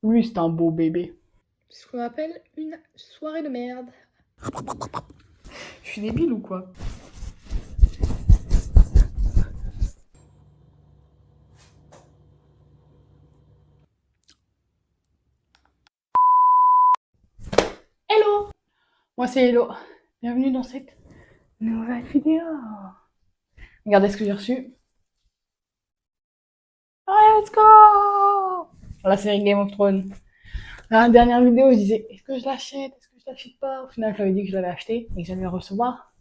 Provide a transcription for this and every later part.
Lui, c'est un beau bébé. Ce qu'on appelle une soirée de merde. Je suis débile ou quoi? Hello! Moi, c'est Hello. Bienvenue dans cette nouvelle vidéo. Regardez ce que j'ai reçu. Let's go! La série Game of Thrones. Dans la dernière vidéo, je disais, est-ce que je l'achète? Est-ce que je l'achète pas? Au final, je l'avais dit que je l'avais acheté et que j'allais le recevoir.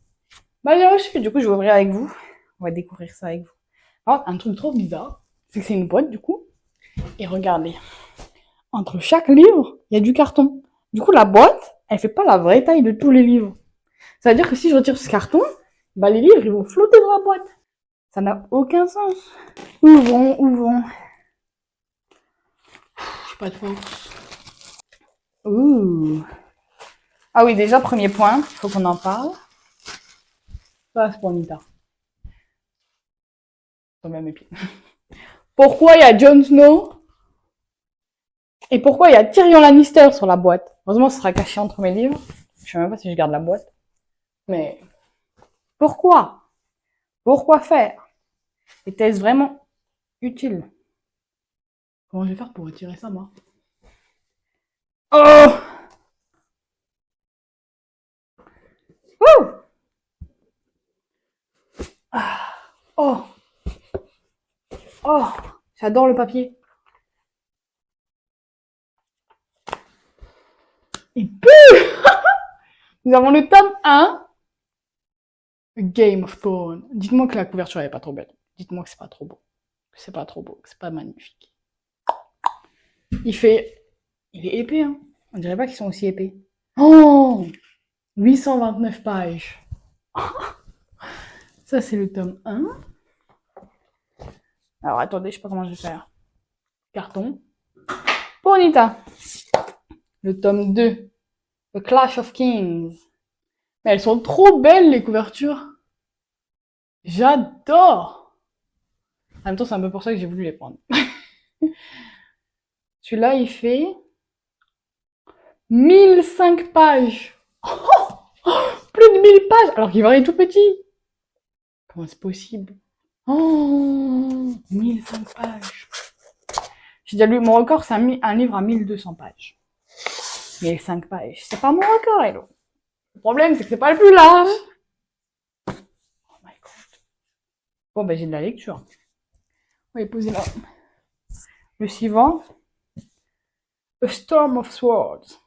Bah, j'ai reçu. Du coup, je vais ouvrir avec vous. On va découvrir ça avec vous. Alors, un truc trop bizarre, c'est que c'est une boîte, du coup. Et regardez. Entre chaque livre, il y a du carton. Du coup, la boîte, elle fait pas la vraie taille de tous les livres. Ça veut dire que si je retire ce carton, bah, les livres, ils vont flotter dans la boîte. Ça n'a aucun sens. Ouvrons, ouvrons. J'ai pas de force. Ouh. Ah oui, déjà, premier point, faut qu'on en parle. Ça, c'est pour Nita. Quand même, épine. Pourquoi il y a Jon Snow et pourquoi il y a Tyrion Lannister sur la boîte? Heureusement, ce sera caché entre mes livres. Je sais même pas si je garde la boîte. Mais pourquoi? Pourquoi faire? Était-ce vraiment utile? Comment je vais faire pour retirer ça, moi? Oh! Ouh! Ah! Oh! Oh! J'adore le papier. Il pue! Nous avons le tome 1. Game of Thrones. Dites-moi que la couverture est pas trop belle. Dites-moi que c'est pas trop beau. Que c'est pas trop beau. Que c'est pas magnifique. Il fait... Il est épais, hein. On dirait pas qu'ils sont aussi épais. Oh! 829 pages. Ça, c'est le tome 1. Alors, attendez, je sais pas comment je vais faire. Carton. Bonita. Le tome 2. The Clash of Kings. Mais elles sont trop belles, les couvertures. J'adore. En même temps, c'est un peu pour ça que j'ai voulu les prendre. Celui-là, il fait 1005 pages. Plus de 1000 pages, alors qu'il va être tout petit. Comment c'est possible? Oh, 1005 pages. J'ai déjà lu, mon record, c'est un livre à 1200 pages. 1005 pages. C'est pas mon record, hello. Le problème, c'est que c'est pas le plus large. Oh my god. Bon, ben, j'ai de la lecture. On va les poser là. Le suivant. A Storm of Swords.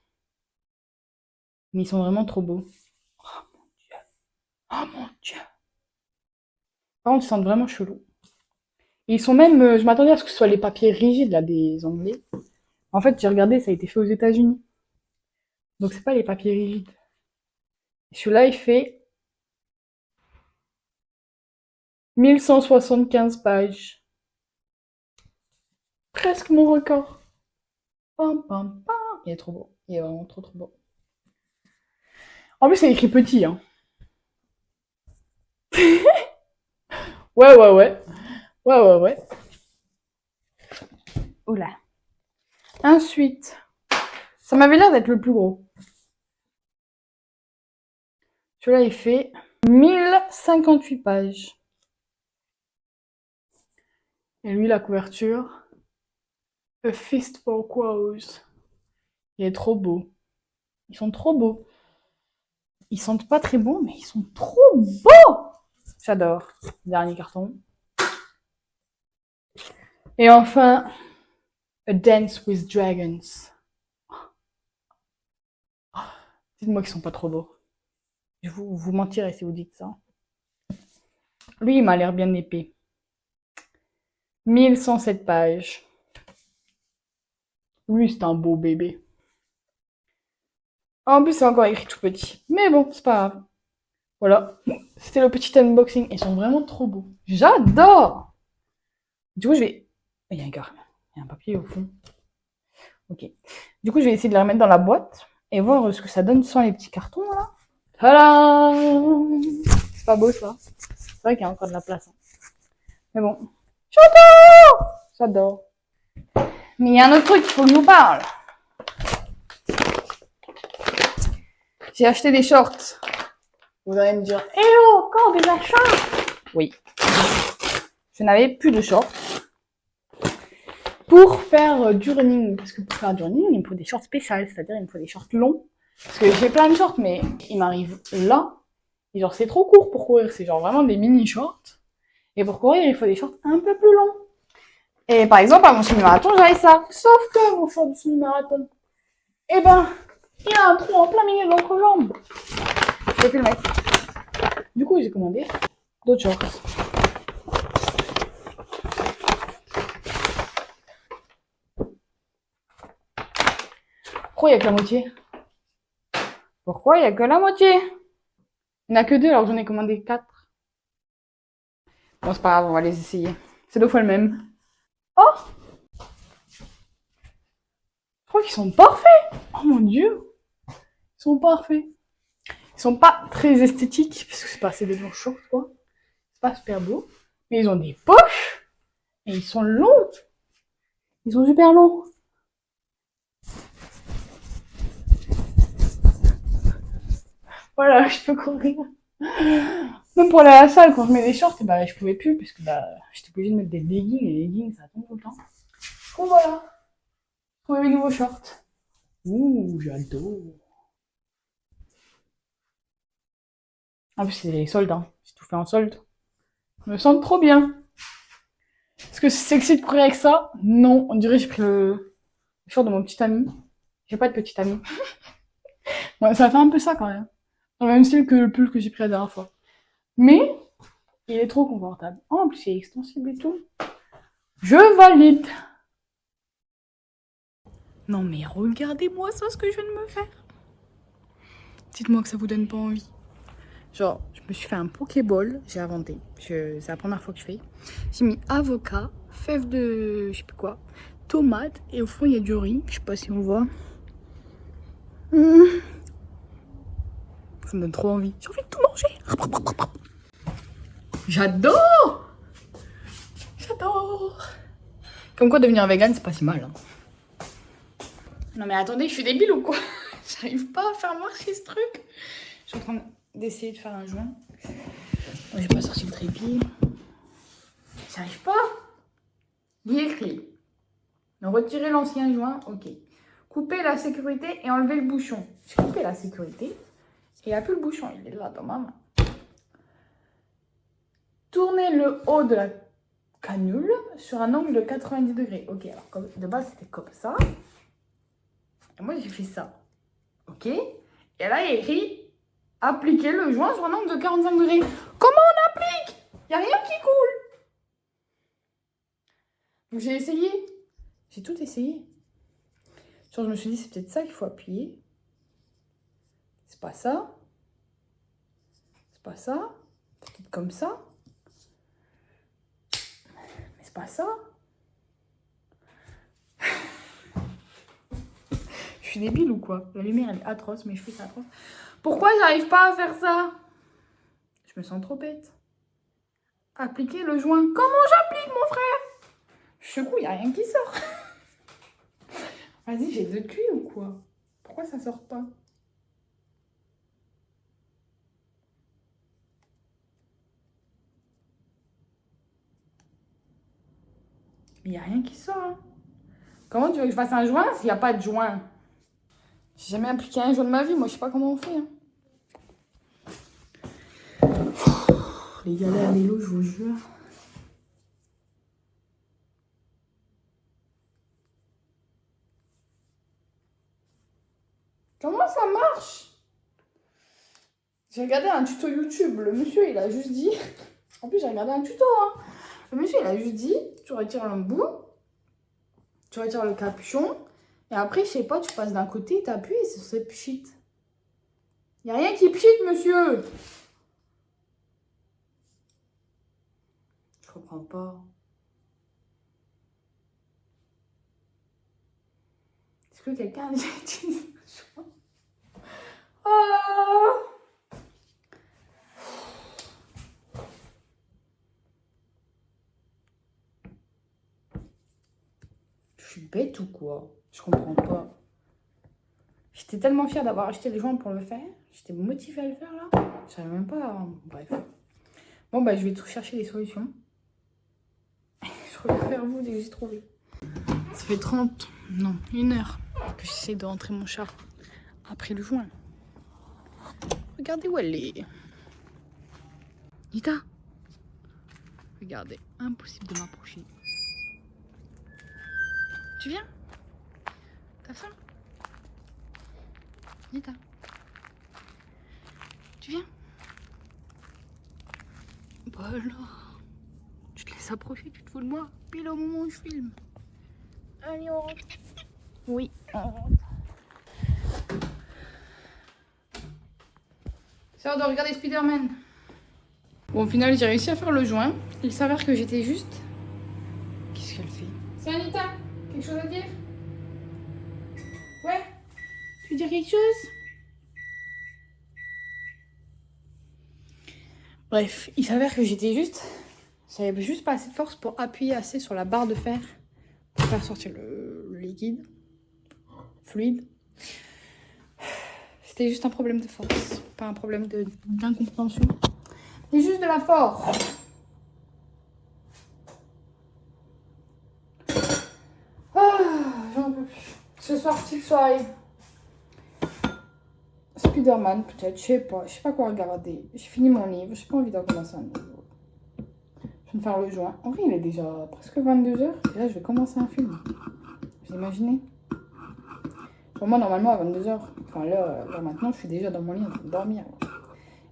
Mais ils sont vraiment trop beaux. Oh mon dieu. Oh mon dieu. Par contre, ils sentent vraiment chelou. Et ils sont même, je m'attendais à ce que ce soit les papiers rigides, là, des Anglais. En fait, j'ai regardé, ça a été fait aux États-Unis. Donc, c'est pas les papiers rigides. Celui-là, il fait 1175 pages. Presque mon record. Pam, pam, pam. Il est trop beau. Il est vraiment trop, trop beau. En plus, c'est écrit petit, hein. Ouais, ouais, ouais. Ouais, ouais, ouais. Oula. Ensuite, ça m'avait l'air d'être le plus gros. Celui-là, il fait 1058 pages. Et lui, la couverture, A Fist for Crows. Il est trop beau. Ils sont trop beaux. Ils sentent pas très bon, mais ils sont trop beaux. J'adore. Dernier carton. Et enfin, A Dance with Dragons. Dites-moi qu'ils sont pas trop beaux. Vous mentirez si vous dites ça. Lui, il m'a l'air bien épais. 1107 pages. Lui, c'est un beau bébé. En plus, c'est encore écrit tout petit. Mais bon, c'est pas grave. Voilà. C'était le petit unboxing. Ils sont vraiment trop beaux. J'adore. Du coup, je vais... Il y a un gars. Il y a un papier au fond. Ok. Du coup, je vais essayer de les remettre dans la boîte et voir ce que ça donne sans les petits cartons, là. Tadam! C'est pas beau, ça. C'est vrai qu'il y a encore de la place. Hein. Mais bon. J'adore! J'adore. Mais il y a un autre truc, il faut que je vous parle. J'ai acheté des shorts. Vous allez me dire, eh oh, encore des achats? Oui. Je n'avais plus de shorts. Pour faire du running, parce que pour faire du running, il me faut des shorts spéciales, c'est-à-dire il me faut des shorts longs. Parce que j'ai plein de shorts, mais il m'arrive là. Et genre, c'est trop court pour courir, c'est genre vraiment des mini shorts. Et pour courir, il faut des shorts un peu plus longs. Et par exemple, à mon semi-marathon, j'avais ça. Sauf que mon short du semi-marathon, eh ben, il a un trou en plein milieu de l'entrejambe. Je peux plus le mettre. Du coup, j'ai commandé d'autres shorts. Pourquoi il y a que la moitié? Pourquoi il y a que la moitié? Il n'y en a que 2 alors que j'en ai commandé 4. Bon, c'est pas grave, on va les essayer. C'est 2 fois le même. Oh! Je crois qu'ils sont parfaits! Oh mon dieu! Ils sont parfaits. Ils sont pas très esthétiques, parce que c'est pas assez de longs shorts, quoi. C'est pas super beau. Mais ils ont des poches! Et ils sont longs! Ils sont super longs. Voilà, je peux courir. Même pour aller à la salle, quand je mets des shorts, bah, je pouvais plus, parce que bah, j'étais obligée de mettre des leggings, et les leggings, ça tombe tout le temps. Donc voilà. Trouver mes nouveaux shorts. Ouh, j'adore. En plus, c'est les soldes, hein. J'ai tout fait en solde. Je me sens trop bien. Est-ce que c'est sexy de courir avec ça? Non, on dirait que j'ai pris le short de mon petit ami. J'ai pas de petit ami. Ouais, ça fait un peu ça quand même. Dans le même style que le pull que j'ai pris la dernière fois. Mais, il est trop confortable. Oh, en plus, il est extensible et tout. Je valide. Non mais regardez-moi ça, ce que je viens de me faire. Dites-moi que ça vous donne pas envie. Genre, je me suis fait un Pokéball, j'ai inventé. C'est la première fois que je fais. J'ai mis avocat, fève de je sais plus quoi, tomate et au fond il y a du riz. Je sais pas si on voit. Ça me donne trop envie. J'ai envie de tout manger. J'adore. J'adore. Comme quoi devenir vegan c'est pas si mal. Hein. Non mais attendez, je suis débile ou quoi? J'arrive pas à faire marcher ce truc. Je suis en train d'essayer de faire un joint. J'ai pas sorti le trépied. J'arrive pas. Lier clé. Retirer l'ancien joint, ok. Couper la sécurité et enlever le bouchon. J'ai coupé la sécurité et il n'y a plus le bouchon, il est là dans ma main. Tourner le haut de la canule sur un angle de 90 degrés. Ok, alors de base c'était comme ça. Et moi j'ai fait ça. Ok. Et là il y a écrit appliquer le joint sur un angle de 45 degrés. Comment on applique? Il n'y a rien qui coule. Donc j'ai essayé. J'ai tout essayé. Genre, je me suis dit, c'est peut-être ça qu'il faut appuyer. C'est pas ça. C'est pas ça. Peut-être comme ça. Mais c'est pas ça. Je suis débile ou quoi? La lumière, elle est atroce, mais je fais ça atroce. Pourquoi j'arrive pas à faire ça? Je me sens trop bête. Appliquer le joint. Comment j'applique, mon frère? Je secoue, il n'y a rien qui sort. Vas-y, j'ai 2 culs ou quoi? Pourquoi ça sort pas? Mais il n'y a rien qui sort. Hein. Comment tu veux que je fasse un joint s'il n'y a pas de joint? J'ai jamais appliqué un joint de ma vie, moi je sais pas comment on fait. Hein. Les galères des lots, je vous jure. Comment ça marche? J'ai regardé un tuto YouTube. Le monsieur, il a juste dit... En plus, j'ai regardé un tuto. Hein. Le monsieur, il a juste dit, tu retires l'embout, tu retires le capuchon, et après, je sais pas, tu passes d'un côté, tu appuies et ça pchit. Il n'y a rien qui pchit, monsieur. Je comprends pas. Est-ce que quelqu'un a déjà utilisé ça? Oh, suis bête ou quoi? Je comprends pas. J'étais tellement fière d'avoir acheté les joints pour le faire. J'étais motivée à le faire là. Je savais même pas. Bref. Bon, bah, je vais tout chercher des solutions. Je reviens vers vous dès que j'ai trouvé. Ça fait 30, non, 1 heure que j'essaie de rentrer mon chat après le joint. Regardez où elle est. Nita. Regardez, impossible de m'approcher. Tu viens? T'as faim? Nita. Tu viens? Bah alors. Tu te laisses approcher, tu te fous de moi. Pile au moment où je filme. Allez, on rentre. Oui, on rentre. C'est l'heure de regarder Spider-Man. Bon, au final, j'ai réussi à faire le joint. Il s'avère que j'étais juste... Qu'est-ce qu'elle fait? C'est Anita. Quelque chose à dire? Ouais? Tu veux dire quelque chose? Bref, il s'avère que j'étais juste... J'avais juste pas assez de force pour appuyer assez sur la barre de fer pour faire sortir le liquide. Fluide. C'était juste un problème de force, pas un problème d'incompréhension. C'est juste de la force. J'en peux plus. Ce soir, petite soirée. Spider-Man, peut-être, je sais pas quoi regarder. J'ai fini mon livre, j'ai pas envie d'en commencer un nouveau. Je vais me faire le joint. En vrai, il est déjà presque 22h. Et là, je vais commencer un film. Vous imaginez? Pour moi, normalement, à 22h, enfin là, maintenant, je suis déjà dans mon lit en train de dormir.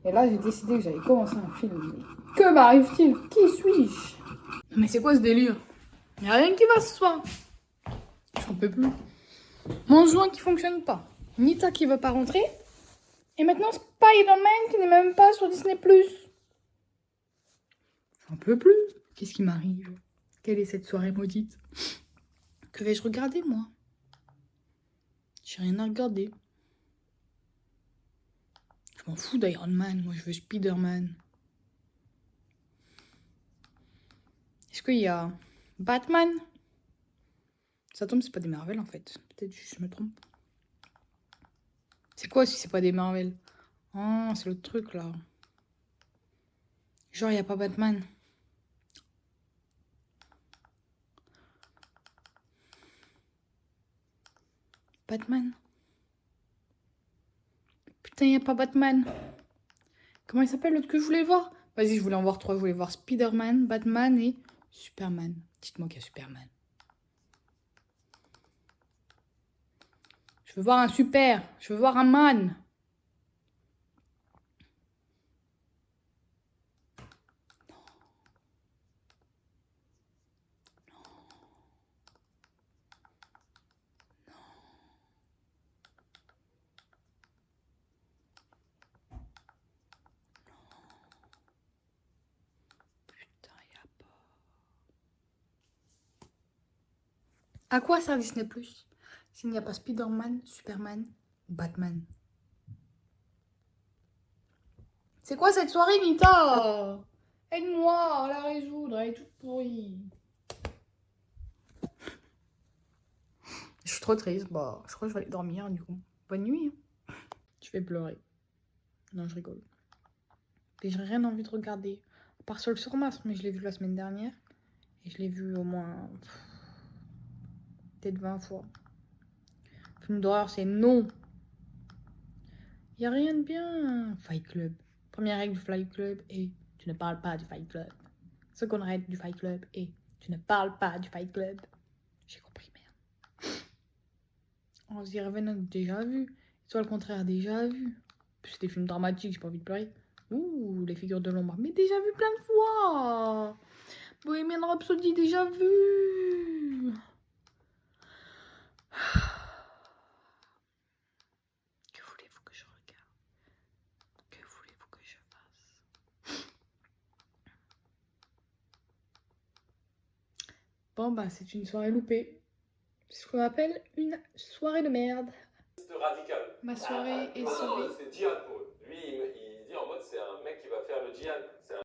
Et là, j'ai décidé que j'allais commencer un film. Mais que m'arrive-t-il? Qui suis-je? Mais c'est quoi ce délire? Y'a rien qui va ce soir. J'en peux plus. Mon joint qui fonctionne pas. Nita qui veut pas rentrer. Et maintenant Spider-Man qui n'est même pas sur Disney+. J'en peux plus. Qu'est-ce qui m'arrive? Quelle est cette soirée maudite? Que vais-je regarder, moi? J'ai rien à regarder. Je m'en fous d'Iron Man. Moi, je veux Spider-Man. Est-ce qu'il y a Batman? Ça tombe, c'est pas des Marvel, en fait. Peut-être que je me trompe. C'est quoi si c'est pas des Marvel? Oh, c'est l'autre truc, là. Genre, il n'y a pas Batman. Batman. Putain, il n'y a pas Batman. Comment il s'appelle l'autre que je voulais voir? Vas-y, je voulais en voir 3. Je voulais voir Spider-Man, Batman et Superman. Dites-moi qu'il y a Superman. Je veux voir un super. Je veux voir un man. Putain, il n'y a pas. À quoi sert Disney Plus s'il n'y a pas Spider-Man, Superman ou Batman? C'est quoi cette soirée, Nita? Aide-moi à la résoudre, elle est toute pourrie. Je suis trop triste. Bah, je crois que je vais aller dormir, du coup. Bonne nuit. Je vais pleurer. Non, je rigole. Et j'ai rien envie de regarder. À part Seul sur Mars, mais je l'ai vu la semaine dernière. Et je l'ai vu au moins... peut-être 20 fois. Film d'horreur, c'est non. Il n'y a rien de bien. Fight Club. Première règle du Fight Club est tu ne parles pas du Fight Club. Seconde règle du Fight Club est tu ne parles pas du Fight Club. J'ai compris, merde. On se dirait Venom, déjà vu. Soit le contraire, déjà vu. C'est des films dramatiques, j'ai pas envie de pleurer. Ouh, les figures de l'ombre. Mais déjà vu plein de fois. Bohemian Rhapsody, déjà vu. Que voulez-vous que je regarde? Que voulez-vous que je fasse? Bon, bah, c'est une soirée loupée. C'est ce qu'on appelle une soirée de merde. Radical. Ma soirée est Non, sauvée. c'est djihad pour eux. Lui, il dit en mode c'est un mec qui va faire le djihad.